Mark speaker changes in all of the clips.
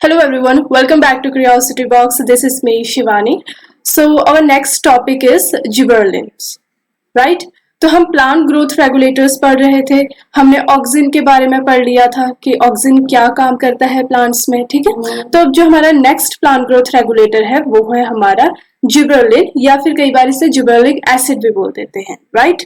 Speaker 1: Hello everyone, welcome back to Curiosity Box. This is me, Shivani. So our next topic is gibberellins, right? तो हम plant growth regulators पढ़ रहे थे। हमने auxin के बारे में पढ़ लिया था कि ऑक्सिन क्या काम करता है प्लांट्स में, ठीक है। तो अब जो हमारा नेक्स्ट प्लांट ग्रोथ रेगुलेटर है वो है हमारा जिबरेलिन, या फिर कई बार इसे जिबरेलिक एसिड भी बोल देते हैं, राइट।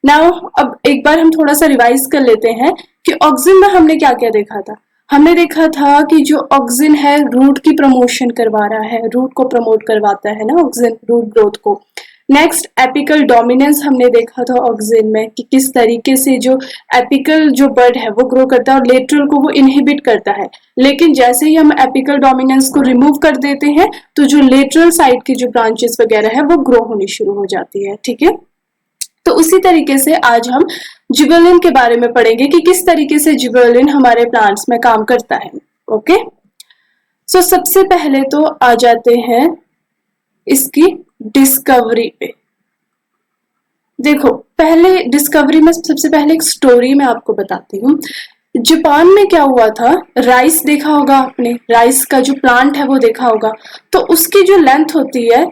Speaker 1: नाउ अब एक बार हम थोड़ा सा रिवाइज कर लेते हैं कि ऑक्सिन में हमने क्या क्या देखा था। हमने देखा था कि जो ऑक्सिन है रूट की प्रमोशन करवा रहा है, रूट को प्रमोट करवाता है ना ऑक्सिन, रूट ग्रोथ को। नेक्स्ट एपिकल डोमिनेंस हमने देखा था ऑक्सिन में कि किस तरीके से जो एपिकल जो बर्ड है वो ग्रो करता है और लेटरल को वो इनहिबिट करता है। लेकिन जैसे ही हम एपिकल डोमिनेंस को रिमूव कर देते हैं तो जो लेटरल साइड की जो ब्रांचेस वगैरह है वो ग्रो होनी शुरू हो जाती है, ठीक है। तो उसी तरीके से आज हम जिबरेलिन के बारे में पढ़ेंगे कि किस तरीके से जिबरेलिन हमारे प्लांट्स में काम करता है। ओके, सो सबसे पहले तो आ जाते हैं इसकी डिस्कवरी पे। देखो, पहले डिस्कवरी में सबसे पहले एक स्टोरी मैं आपको बताती हूँ। जापान में क्या हुआ था, राइस देखा होगा आपने, राइस का जो प्लांट है वो देखा होगा। तो उसकी जो लेंथ होती है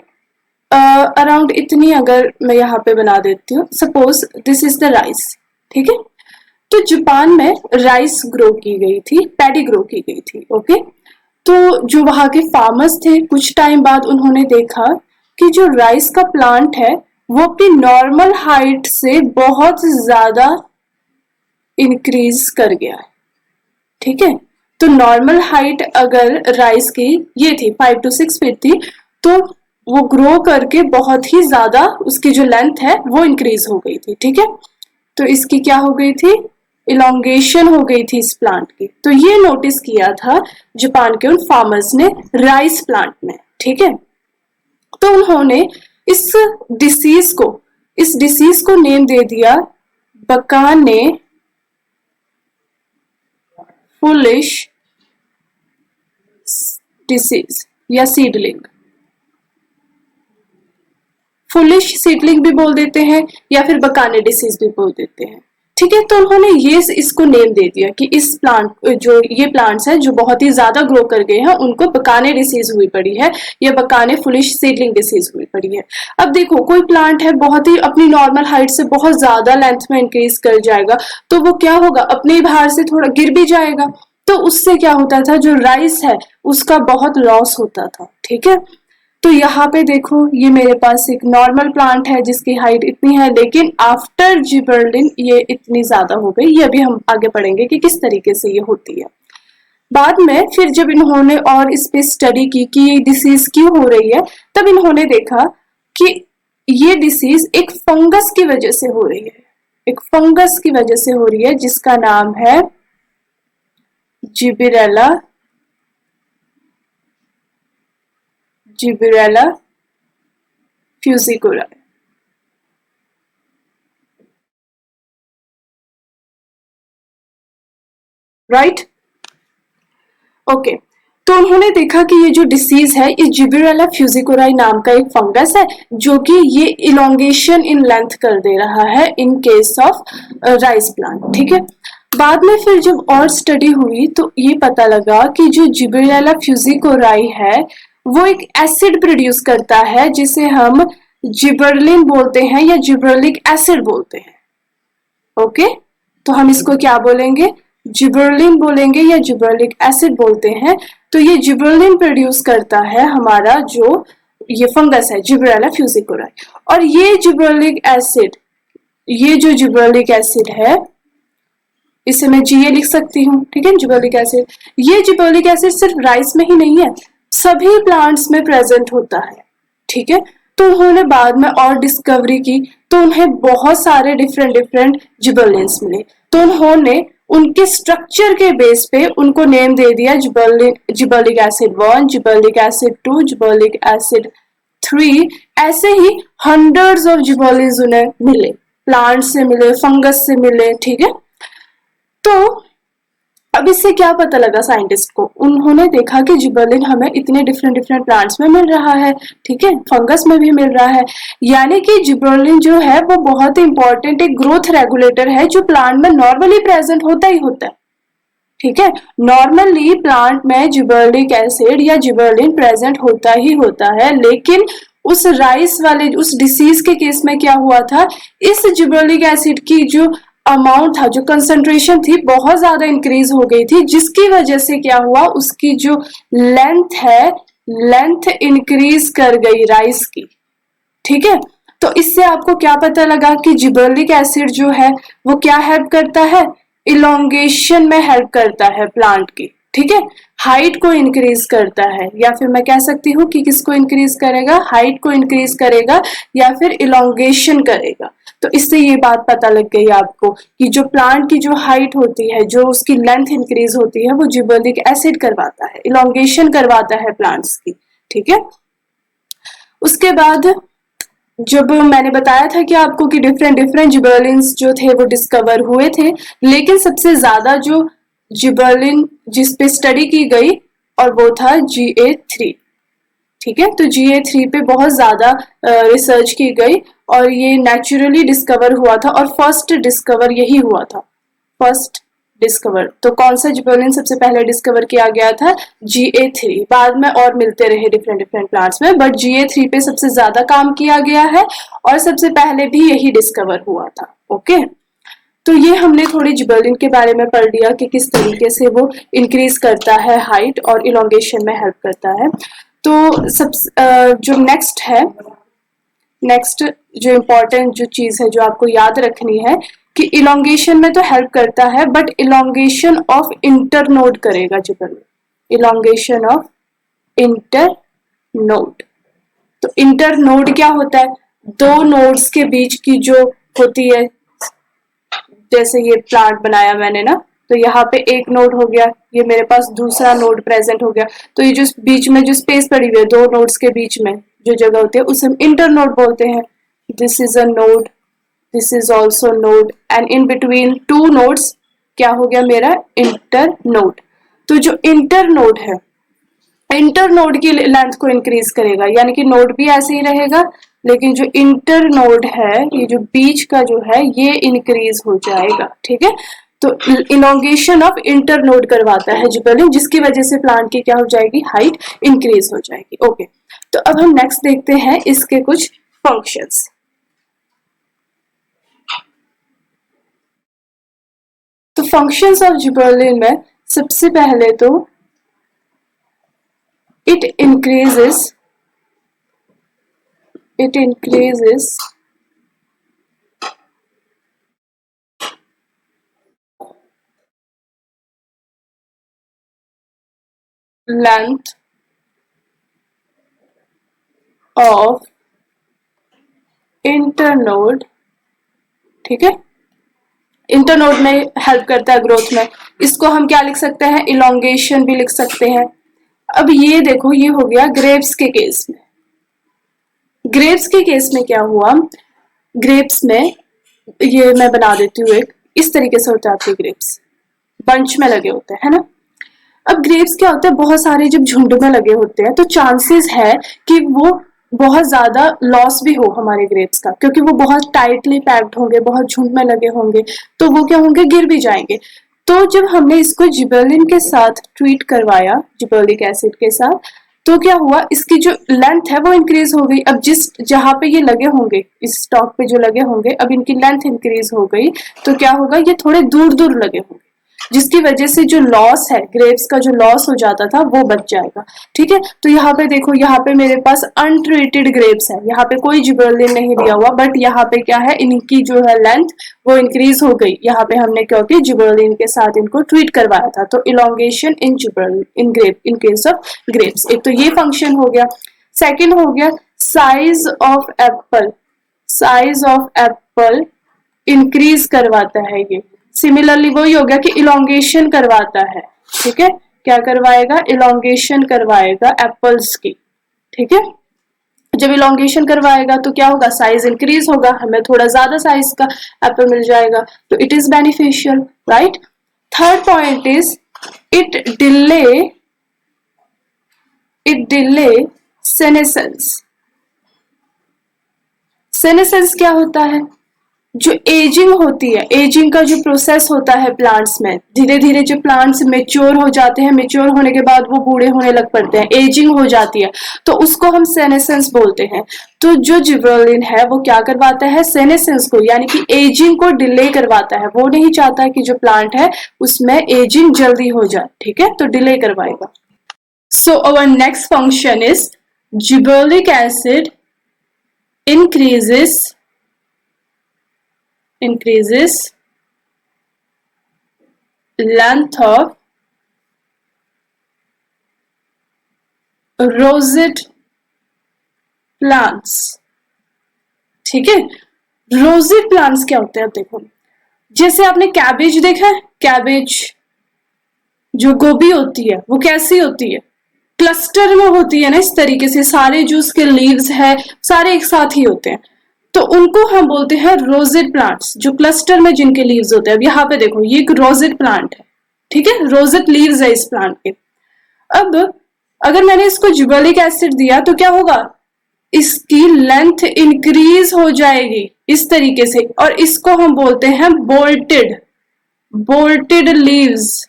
Speaker 1: अराउंड इतनी, अगर मैं यहाँ पे बना देती हूँ, suppose this is the rice, ठीक है। तो जापान में राइस ग्रो की गई थी, पैडी ग्रो की गई थी, ओके। तो जो वहां के फार्मर्स थे, कुछ टाइम बाद उन्होंने देखा कि जो राइस का प्लांट है वो अपनी नॉर्मल हाइट से बहुत ज्यादा इंक्रीज कर गया है, ठीक है। तो नॉर्मल हाइट अगर राइस की ये थी 5 to 6 फीट थी, तो वो ग्रो करके बहुत ही ज्यादा उसकी जो लेंथ है वो इंक्रीज हो गई थी, ठीक है। तो इसकी क्या हो गई थी, इलोंगेशन हो गई थी इस प्लांट की। तो ये नोटिस किया था जापान के उन फार्मर्स ने राइस प्लांट में, ठीक है। तो उन्होंने इस डिसीज को नेम दे दिया बकाने फुलिश डिसीज या सीडलिंग। फुलिश सीडलिंग भी बोल देते हैं या फिर बकाने डिसीज भी बोल देते हैं, ठीक है। तो उन्होंने ये इसको नेम दे दिया कि इस प्लांट, जो ये प्लांट्स हैं जो बहुत ही ज्यादा ग्रो कर गए हैं, उनको बकाने डिसीज हुई पड़ी है या बकाने फुलिश सीडलिंग डिसीज हुई पड़ी है। अब देखो, कोई प्लांट है बहुत ही अपनी नॉर्मल हाइट से बहुत ज्यादा लेंथ में इंक्रीज कर जाएगा, तो वो क्या होगा, अपने बाहर से थोड़ा गिर भी जाएगा। तो उससे क्या होता था, जो राइस है उसका बहुत लॉस होता था, ठीक है। तो यहाँ पे देखो, ये मेरे पास एक नॉर्मल प्लांट है जिसकी हाइट इतनी है, लेकिन आफ्टर जिबरेलिन ये इतनी ज्यादा हो गई। ये अभी हम आगे पढ़ेंगे कि किस तरीके से ये होती है। बाद में फिर जब इन्होंने और इस पे स्टडी की कि ये डिसीज क्यों हो रही है, तब इन्होंने देखा कि ये डिसीज एक फंगस की वजह से हो रही है, एक फंगस की वजह से हो रही है जिसका नाम है जिबरेला फ्यूजिकुराई, राइट। ओके, तो उन्होंने देखा कि ये जो डिसीज है, ये जिबरेला फ्यूजिकुराई नाम का एक फंगस है जो कि ये इलोंगेशन इन लेंथ कर दे रहा है इन केस ऑफ राइस प्लांट, ठीक है। बाद में फिर जब और स्टडी हुई तो ये पता लगा कि जो जिबरेला फ्यूजिकुराई है वो एक एसिड प्रोड्यूस करता है जिसे हम जिबरेलिन बोलते हैं या जिबरेलिक एसिड बोलते हैं, ओके। तो हम इसको क्या बोलेंगे, जिबरेलिन बोलेंगे या जिबरेलिक एसिड बोलते हैं। तो ये जिबरेलिन प्रोड्यूस करता है हमारा जो ये फंगस है जिबरेला फ्यूजिकुराई। और ये जिबरेलिक एसिड, ये जो जिबरेलिक एसिड है इसे मैं जीए लिख सकती हूँ, ठीक है। जिबरेलिक एसिड, ये जिबरेलिक एसिड सिर्फ राइस में ही नहीं है, सभी प्लांट्स में प्रेजेंट होता है, ठीक है। तो उन्होंने बाद में और डिस्कवरी की तो उन्हें बहुत सारे डिफरेंट जिबरेलिन्स मिले। तो उन्होंने उनके स्ट्रक्चर के बेस पे उनको नेम दे दिया gibberellic acid 1, gibberellic acid 2, gibberellic acid 3। ऐसे ही हंड्रेड्स ऑफ जिबरेलिन्स उन्हें मिले, प्लांट से मिले, फंगस से मिले, ठीक है। तो अब इससे क्या पता लगा साइंटिस्ट को, उन्होंने देखा कि जिबरेलिन हमें इतने डिफरेंट प्लांट्स में मिल रहा है, ठीक है, फंगस में भी मिल रहा है। यानी कि जिबरेलिन जो है वो बहुत ही इंपॉर्टेंट एक ग्रोथ रेगुलेटर है जो प्लांट में नॉर्मली प्रेजेंट होता ही होता है, ठीक है। नॉर्मली प्लांट में जिबर्लिक एसिड या जिबर्लिन प्रेजेंट होता ही होता है, लेकिन उस राइस वाले उस डिसीज के केस में क्या हुआ था, इस जिबर्लिक एसिड की जो अमाउंट था, जो कंसंट्रेशन थी, बहुत ज्यादा इंक्रीज हो गई थी, जिसकी वजह से क्या हुआ, उसकी जो लेंथ है, लेंथ इंक्रीज कर गई राइस की। ठीक है। तो इससे आपको क्या पता लगा कि जिबर्लिक एसिड जो है वो क्या हेल्प करता है, इलोंगेशन में हेल्प करता है प्लांट की। ठीक है। हाइट को इंक्रीज करता है, या फिर मैं कह सकती हूँ कि किसको इंक्रीज करेगा, हाइट को इंक्रीज करेगा या फिर इलोंगेशन करेगा। तो इससे ये बात पता लग गई आपको कि जो प्लांट की जो हाइट होती है, जो उसकी लेंथ इंक्रीज होती है, वो जिबर्लिक एसिड करवाता है, इलोंगेशन करवाता है प्लांट्स की। ठीक है। उसके बाद जब मैंने बताया था कि आपको कि डिफरेंट डिफरेंट जिबर्लिन्स जो थे वो डिस्कवर हुए थे, लेकिन सबसे ज्यादा जो जिबर्लिन जिस पे स्टडी की गई और वो था GA3। ठीक है। तो GA3 पे बहुत ज्यादा रिसर्च की गई और ये नेचुरली डिस्कवर हुआ था और फर्स्ट डिस्कवर यही हुआ था, फर्स्ट डिस्कवर। तो कौन सा जिबर्लिन सबसे पहले डिस्कवर किया गया था, GA3। बाद में और मिलते रहे डिफरेंट डिफरेंट प्लांट्स में, बट GA3 पे सबसे ज्यादा काम किया गया है और सबसे पहले भी यही डिस्कवर हुआ था। ओके। तो ये हमने थोड़ी जिबर्लिन के बारे में पढ़ लिया कि किस तरीके से वो इंक्रीज करता है हाइट और इलोंगेशन में हेल्प करता है। तो सब जो नेक्स्ट है, नेक्स्ट जो इम्पोर्टेंट जो चीज है जो आपको याद रखनी है कि इलोंगेशन में तो हेल्प करता है, बट इलोंगेशन ऑफ इंटरनोड करेगा जिबर्लिन, इलोंगेशन ऑफ इंटरनोड। तो इंटरनोड क्या होता है, दो नोड्स के बीच की जो होती है, जैसे ये प्लांट बनाया मैंने ना, तो यहाँ पे एक नोड हो गया, ये मेरे पास दूसरा नोड प्रेजेंट हो गया, तो ये जो बीच में जो स्पेस पड़ी हुई है दो नोड्स के बीच में जो जगह होती है उसे हम इंटरनोड बोलते हैं। This is a node, this is also node, and in between two nodes क्या हो गया मेरा, इंटरनोड। तो जो इंटरनोड है, इंटरनोड की लेंथ को इंक्रीज करेगा, यानी कि नोड भी ऐसे ही रहेगा, लेकिन जो इंटरनोड है, ये जो बीच का जो है, ये इंक्रीज हो जाएगा। ठीक है। तो इलोंगेशन ऑफ इंटरनोड करवाता है जिबर्लिन, जिसकी वजह से प्लांट की क्या हो जाएगी, हाइट इंक्रीज हो जाएगी। ओके। तो अब हम नेक्स्ट देखते हैं इसके कुछ फंक्शंस। तो फंक्शंस ऑफ जिबर्लिन में सबसे पहले तो it increases length of internode। ठीक है। इंटरनोड में हेल्प करता है ग्रोथ में, इसको हम क्या लिख सकते हैं, इलोंगेशन भी लिख सकते हैं। अब ये देखो, ये हो गया ग्रेप्स के केस में। ग्रेप्स के केस में क्या हुआ, ग्रेप्स में ये मैं बना देती हूँ एक, इस तरीके से होता है आपके ग्रेप्स, बंच में लगे होते हैं, है ना। अब ग्रेप्स क्या होता है, बहुत सारे जब झुंड में लगे होते हैं तो चांसेस है कि वो बहुत ज्यादा लॉस भी हो हमारे ग्रेप्स का, क्योंकि वो बहुत टाइटली पैक्ड होंगे, बहुत झुंड में लगे होंगे, तो वो क्या होंगे, गिर भी जाएंगे। तो जब हमने इसको जिबर्लिन के साथ ट्रीट करवाया, जिबर्लिक एसिड के साथ, तो क्या हुआ, इसकी जो लेंथ है वो इंक्रीज हो गई। अब जिस जहां पे ये लगे होंगे, इस स्टॉक पे जो लगे होंगे, अब इनकी लेंथ इंक्रीज हो गई, तो क्या होगा, ये थोड़े दूर दूर लगे होंगे, जिसकी वजह से जो लॉस है, ग्रेप्स का जो लॉस हो जाता था वो बच जाएगा। ठीक है। तो यहाँ पे देखो, यहाँ पे मेरे पास अनट्रीटेड ग्रेप्स है, यहाँ पे कोई जिबर्लिन नहीं दिया हुआ, बट यहाँ पे क्या है, इनकी जो है लेंथ वो इंक्रीज हो गई यहाँ पे हमने, क्योंकि जिबर्लिन के साथ इनको ट्रीट करवाया था। तो elongation in gibberellin in grape, in case of grapes. एक तो ये फंक्शन हो गया। सेकेंड हो गया size of apple, size of apple increase करवाता है ये। सिमिलरली वही हो गया कि इलोंगेशन करवाता है। ठीक है। क्या करवाएगा, इलोंगेशन करवाएगा एप्पल्स की। ठीक है। जब इलोंगेशन करवाएगा तो क्या होगा, साइज इंक्रीज होगा, हमें थोड़ा ज्यादा साइज का एप्पल मिल जाएगा, तो it is beneficial, right. Third point is it delay senescence. Senescence क्या होता है, जो एजिंग होती है, एजिंग का जो प्रोसेस होता है प्लांट्स में, धीरे धीरे जो प्लांट्स मेच्योर हो जाते हैं, मेच्योर होने के बाद वो बूढ़े होने लग पड़ते हैं, एजिंग हो जाती है, तो उसको हम सेनेसेंस बोलते हैं। तो जो जिबरेलिन है वो क्या करवाता है, सेनेसेंस को यानी कि एजिंग को डिले करवाता है। वो नहीं चाहता कि जो प्लांट है उसमें एजिंग जल्दी हो जाए, ठीक है, तो डिले करवाएगा। So our next function is gibberellic acid increases length of rosette plants। ठीक है, रोजेट प्लांट्स क्या होते हैं, देखो जैसे आपने कैबेज देखा है, कैबेज जो गोभी होती है वो कैसी होती है, क्लस्टर में होती है ना, इस तरीके से सारे जो उसके लीव्स है सारे एक साथ ही होते हैं, तो उनको हम बोलते हैं रोजेट प्लांट्स, जो क्लस्टर में जिनके लीव्स होते हैं। अब यहाँ पे देखो ये एक रोजेट प्लांट है, ठीक है, रोजेट लीव्स है इस प्लांट के। अब अगर मैंने इसको जिबरेलिक एसिड दिया तो क्या होगा, इसकी लेंथ इंक्रीज हो जाएगी इस तरीके से, और इसको हम बोलते हैं बोल्टेड लीव्स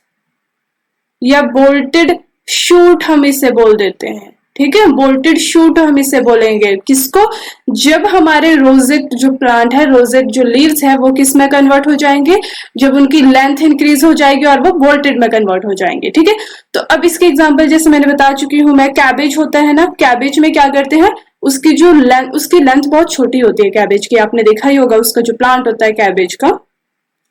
Speaker 1: या बोल्टेड शूट हम इसे बोल देते हैं, ठीक है, बोल्टेड शूट हम इसे बोलेंगे किसको, जब हमारे रोजेट जो प्लांट है, रोजेट जो लीव्स है वो किस में कन्वर्ट हो जाएंगे, जब उनकी लेंथ इंक्रीज हो जाएगी और वो बोल्टेड में कन्वर्ट हो जाएंगे, ठीक है। तो अब इसके एग्जांपल जैसे मैंने बता चुकी हूं मैं, कैबेज होता है ना, कैबेज में क्या करते हैं, उसकी जो लेंथ, उसकी लेंथ बहुत छोटी होती है कैबेज की, आपने देखा ही होगा उसका जो प्लांट होता है कैबेज का,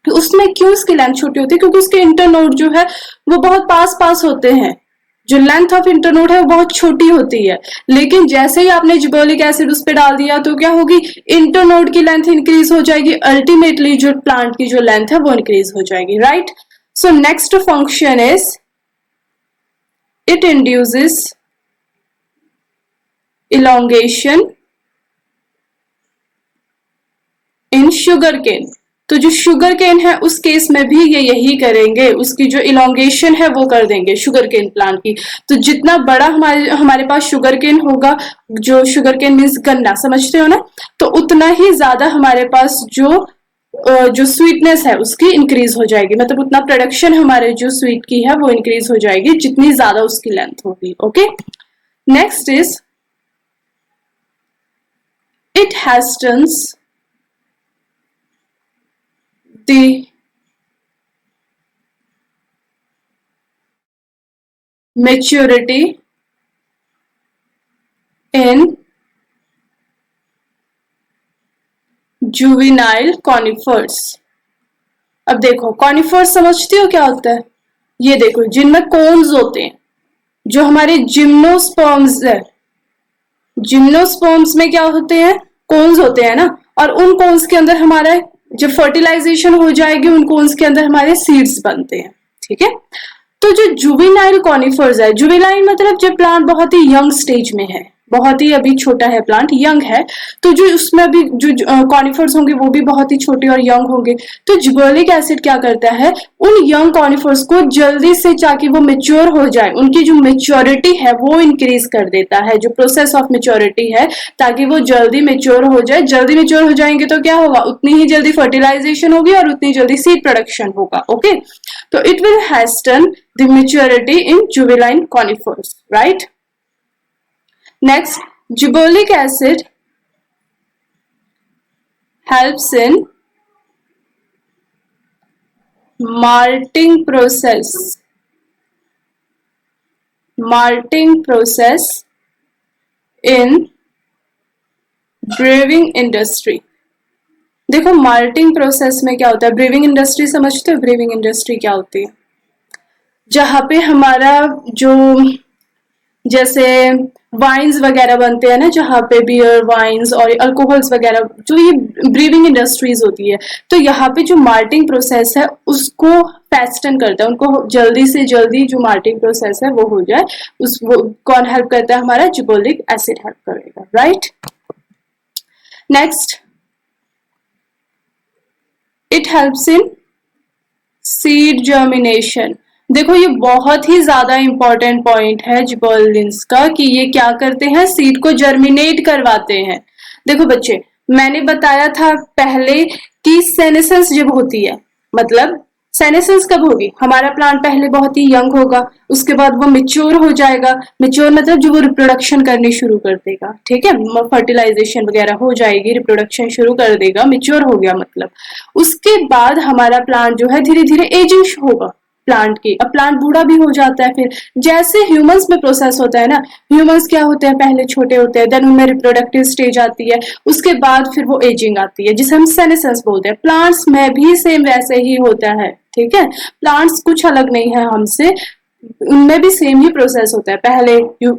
Speaker 1: तो उसमें क्यों उसकी लेंथ छोटी होती है, क्योंकि उसके इंटरनोड जो है वो बहुत पास होते हैं, जो लेंथ ऑफ इंटरनोड है वो बहुत छोटी होती है। लेकिन जैसे ही आपने जिबरेलिक एसिड उस पर डाल दिया तो क्या होगी, इंटरनोड की लेंथ इंक्रीज हो जाएगी, अल्टीमेटली जो प्लांट की जो लेंथ है वो इंक्रीज हो जाएगी, right. So next function is it induces elongation in sugarcane. तो जो शुगर केन है उस केस में भी ये यही करेंगे, उसकी जो इलोंगेशन है वो कर देंगे शुगर केन प्लांट की। तो जितना बड़ा हमारे पास शुगर केन होगा, जो शुगर केन मीन्स गन्ना, समझते हो ना, तो उतना ही ज्यादा हमारे पास जो स्वीटनेस है उसकी इंक्रीज हो जाएगी, मतलब उतना प्रोडक्शन हमारे जो स्वीट की है वो इंक्रीज हो जाएगी जितनी ज्यादा उसकी लेंथ होगी। Okay, next is it hastens the maturity in juvenile conifers। अब देखो कॉनिफर्स समझती हो क्या होता है, ये देखो जिनमें कोन्स होते हैं, जो हमारे जिम्नोस्पर्म्स है, जिम्नोस्पर्म्स में क्या होते हैं, कोन्स होते हैं ना, और उन कोन्स के अंदर हमारा जब फर्टिलाइजेशन हो जाएगी उन कोन्स के अंदर हमारे सीड्स बनते हैं, ठीक है। तो जो जुवेनाइल कॉनिफर्स है, जुवेनाइल मतलब जब प्लांट बहुत ही यंग स्टेज में है, बहुत ही अभी छोटा है प्लांट, यंग है, तो जो उसमें भी जो कॉनिफर्स होंगे वो भी बहुत ही छोटे और यंग होंगे। तो जिबरेलिक एसिड क्या करता है, उन यंग कॉनिफर्स को जल्दी से, ताकि वो मेच्योर हो जाए, उनकी जो मेच्योरिटी है वो इंक्रीज कर देता है, जो प्रोसेस ऑफ मेच्योरिटी है, ताकि वो जल्दी मेच्योर हो जाए। जल्दी मेच्योर हो जाएंगे तो क्या होगा, उतनी ही जल्दी फर्टिलाइजेशन होगी और उतनी जल्दी सीड प्रोडक्शन होगा। ओके, तो it will hasten the maturity in juvenile conifers, right. Next, gibberellic acid helps in malting process in brewing industry। देखो माल्टिंग प्रोसेस में क्या होता है, ब्रीविंग इंडस्ट्री समझते हो, ब्रीविंग इंडस्ट्री क्या होती है, जहां पे हमारा जो जैसे वाइन्स वगैरह बनते हैं ना, जहाँ पे बियर, वाइन्स और अल्कोहल्स वगैरह, जो ये ब्रीविंग इंडस्ट्रीज होती है, तो यहाँ पे जो माल्टिंग प्रोसेस है उसको फेस्टन करता है, उनको जल्दी से जल्दी जो माल्टिंग प्रोसेस है वो हो जाए, वो कौन हेल्प करता है, हमारा जिबरेलिक एसिड हेल्प करेगा, right. Next, it helps in seed germination. देखो ये बहुत ही ज्यादा इंपॉर्टेंट पॉइंट है जिबरेलिन्स का, कि ये क्या करते हैं, सीड को जर्मिनेट करवाते हैं। देखो बच्चे, मैंने बताया था पहले कि सेनेसेंस जब होती है, मतलब सेनेसेंस कब होगी, हमारा प्लांट पहले बहुत ही यंग होगा, उसके बाद वो मेच्योर हो जाएगा, मेच्योर मतलब जो वो रिप्रोडक्शन करनी शुरू कर देगा, ठीक है, फर्टिलाइजेशन वगैरह हो जाएगी, रिप्रोडक्शन शुरू कर देगा, मेच्योर हो गया मतलब। उसके बाद हमारा प्लांट जो है धीरे धीरे एजिंग होगा प्लांट की। अब प्लांट बूढ़ा भी हो जाता है, फिर जैसे ह्यूमंस में प्रोसेस होता है ना, ह्यूमंस क्या होते हैं, पहले छोटे होते हैं, देन उनमें रिप्रोडक्टिव स्टेज आती है, उसके बाद फिर वो एजिंग आती है, जिसे हम सेनेसेंस बोलते हैं। प्लांट्स में भी सेम वैसे ही होता है, ठीक है, प्लांट्स कुछ अलग नहीं है हमसे, उनमें भी सेम ही प्रोसेस होता है, पहले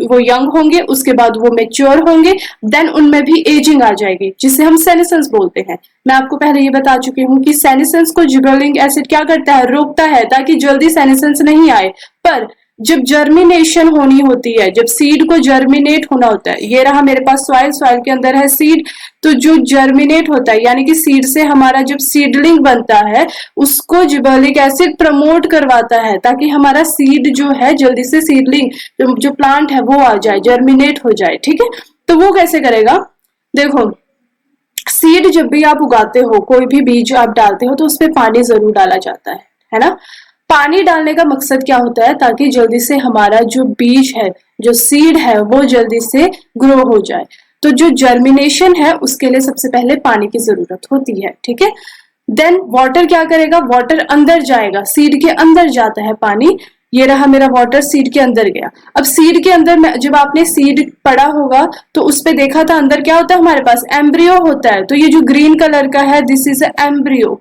Speaker 1: वो यंग होंगे, उसके बाद वो मेच्योर होंगे, देन उनमें भी एजिंग आ जाएगी, जिसे हम सेनेसेंस बोलते हैं। मैं आपको पहले ये बता चुकी हूँ कि सेनेसेंस को जिबरेलिक एसिड क्या करता है, रोकता है, ताकि जल्दी सेनेसेंस नहीं आए। पर जब जर्मिनेशन होनी होती है, जब सीड को जर्मिनेट होना होता है, ये रहा मेरे पास सॉइल, सॉइल के अंदर है सीड, तो जो जर्मिनेट होता है यानी कि सीड से हमारा जब सीडलिंग बनता है, उसको जिबरेलिक एसिड प्रमोट करवाता है, ताकि हमारा सीड जो है जल्दी से सीडलिंग जो प्लांट है वो आ जाए, जर्मिनेट हो जाए, ठीक है। तो वो कैसे करेगा, देखो सीड जब भी आप उगाते हो, कोई भी बीज आप डालते हो, तो उसमें पानी जरूर डाला जाता है ना। पानी डालने का मकसद क्या होता है, ताकि जल्दी से हमारा जो बीज है, जो सीड है, वो जल्दी से ग्रो हो जाए। तो जो जर्मिनेशन है उसके लिए सबसे पहले पानी की जरूरत होती है, ठीक है। देन वाटर क्या करेगा, वाटर अंदर जाएगा, सीड के अंदर जाता है पानी, ये रहा मेरा वाटर सीड के अंदर गया। अब सीड के अंदर में जब आपने सीड पढ़ा होगा तो उस पे देखा था अंदर क्या होता है, हमारे पास एम्ब्रियो होता है। तो ये जो ग्रीन कलर का है, दिस इज एम्ब्रियो,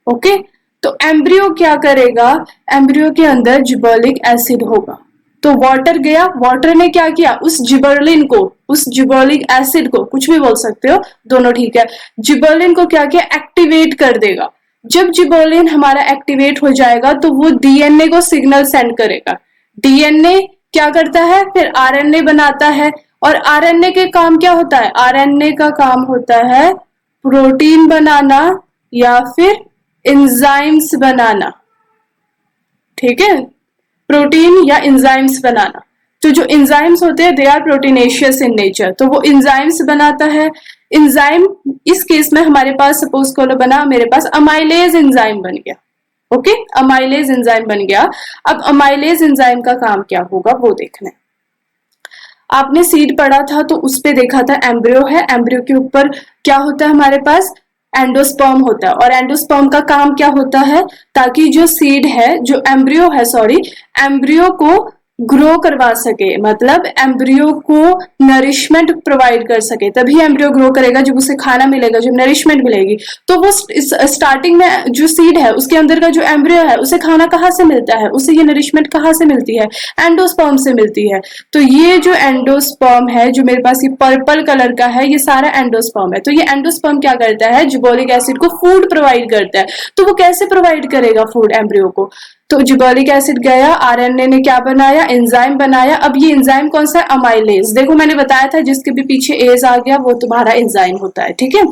Speaker 1: ओके। तो एम्ब्रियो क्या करेगा, एम्ब्रियो के अंदर जिबरेलिक एसिड होगा, तो वाटर गया, वाटर ने क्या किया, उस जिबरलिन को, उस जिबरेलिक एसिड को, कुछ भी बोल सकते हो, दोनों ठीक है, जिबरलिन को क्या किया, एक्टिवेट कर देगा। जब जिबरलिन हमारा एक्टिवेट हो जाएगा तो वो डीएनए को सिग्नल सेंड करेगा। डीएनए क्या करता है, फिर आरएनए बनाता है, और आरएनए के काम क्या होता है, आरएनए का काम होता है प्रोटीन बनाना या फिर एंजाइम्स बनाना, ठीक है, प्रोटीन या एंजाइम्स बनाना। तो जो एंजाइम्स होते हैं they are proteinaceous in nature, तो वो एंजाइम्स बनाता है। एंजाइम इस केस में हमारे पास सपोज करो बना, मेरे पास अमाइलेज एंजाइम बन गया, ओके, अमाइलेज एंजाइम बन गया। अब अमाइलेज एंजाइम का काम क्या होगा वो देखना है। आपने सीड पढ़ा था तो उस पे देखा था एम्ब्रियो है, एम्ब्रियो के ऊपर क्या होता है हमारे पास, एंडोस्पर्म होता है, और एंडोस्पर्म का काम क्या होता है, ताकि जो सीड है, जो एम्ब्रियो है, सॉरी, एम्ब्रियो को ग्रो करवा सके, मतलब एम्ब्रियो को नरिशमेंट प्रोवाइड कर सके, तभी एम्ब्रियो ग्रो करेगा जब उसे खाना मिलेगा, जब नरिशमेंट मिलेगी। तो वो स्टार्टिंग में जो सीड है उसके अंदर का जो एम्ब्रियो है उसे खाना कहाँ से मिलता है, उसे ये नरिशमेंट कहाँ से मिलती है, एंडोस्पर्म से मिलती है। तो ये जो एंडोस्पर्म है, जो मेरे पास ये पर्पल कलर का है, ये सारा एंडोस्पर्म है। तो ये एंडोस्पर्म क्या करता है, जिबरेलिक एसिड को फूड प्रोवाइड करता है। तो वो कैसे प्रोवाइड करेगा फूड एम्ब्रियो को, तो जिबरेलिक एसिड गया, आरएनए ने क्या बनाया, एंजाइम बनाया। अब ये एंजाइम कौन सा है, अमाइलेज, देखो मैंने बताया था जिसके भी पीछे एज आ गया वो तुम्हारा एंजाइम होता है, ठीक है।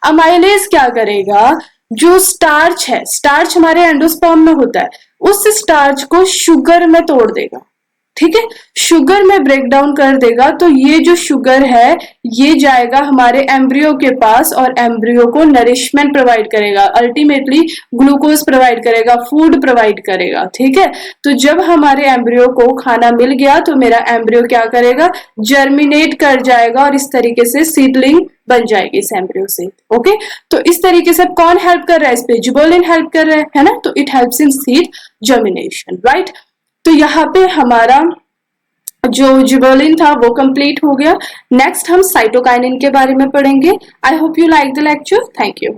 Speaker 1: अमाइलेज क्या करेगा, जो स्टार्च है, स्टार्च हमारे एंडोस्पर्म में होता है, उस स्टार्च को शुगर में तोड़ देगा, ठीक है, शुगर में ब्रेक डाउन कर देगा। तो ये जो शुगर है ये जाएगा हमारे एम्ब्रियो के पास, और एम्ब्रियो को नरिशमेंट प्रोवाइड करेगा, अल्टीमेटली ग्लूकोज प्रोवाइड करेगा, फूड प्रोवाइड करेगा, ठीक है। तो जब हमारे एम्ब्रियो को खाना मिल गया तो मेरा एम्ब्रियो क्या करेगा, जर्मिनेट कर जाएगा, और इस तरीके से सीडलिंग बन जाएगी इस एम्ब्रियो से, ओके। तो इस तरीके से कौन हेल्प कर रहा है, इस पे जिबरेलिन हेल्प कर रहा है ना, तो it helps in seed germination, right. तो यहाँ पे हमारा जो जिबरेलिन था वो कंप्लीट हो गया। नेक्स्ट हम साइटोकाइनिन के बारे में पढ़ेंगे। I hope you like the lecture, thank you.